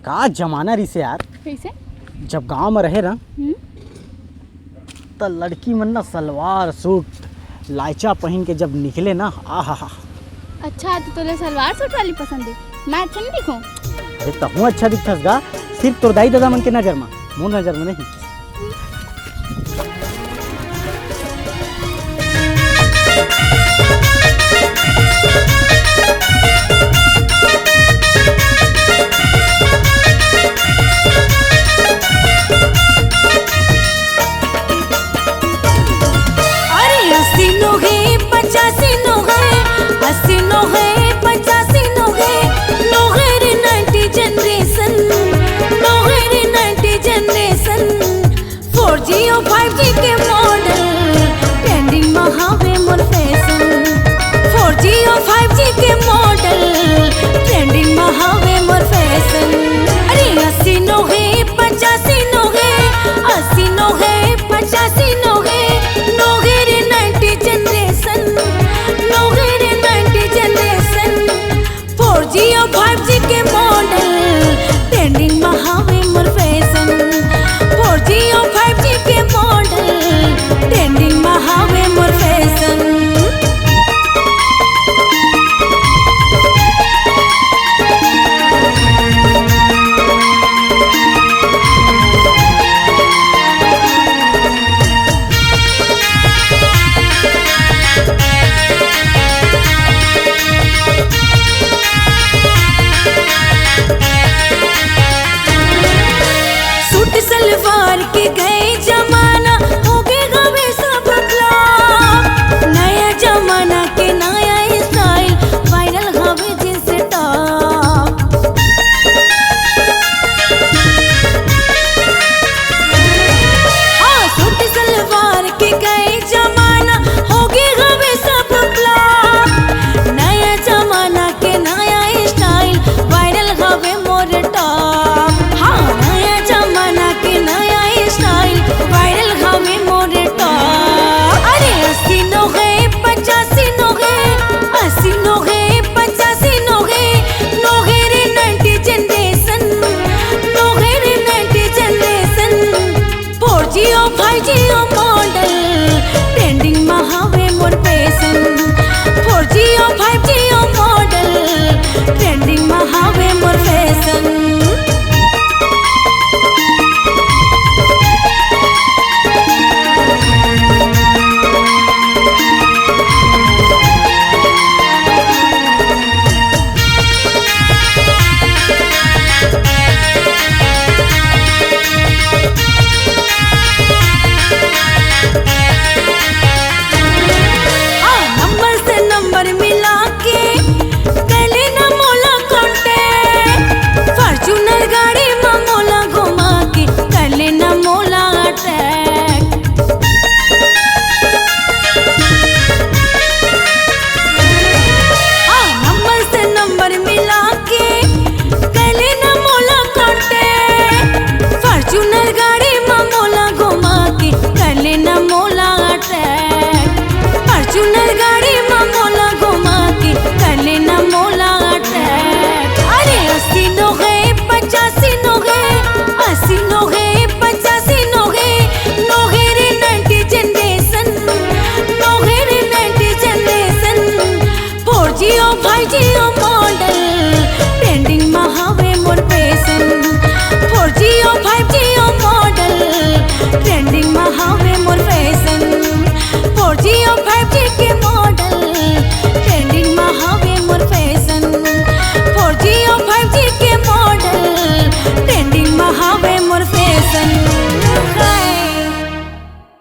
का जमाना रिसे यार। कैसे? जब गांव में रहे ना तो लड़की मन ना सलवार सूट लाइचा पहन के जब निकले ना, आहा। अच्छा तो तोले सलवार सूट वाली पसंद है, मैं अच्छा नहीं दिखूं? अरे तहू अच्छा दिखतस गा, सिर्फ तोर दाई दादा मन के नजर में, मोर नजर में नहीं।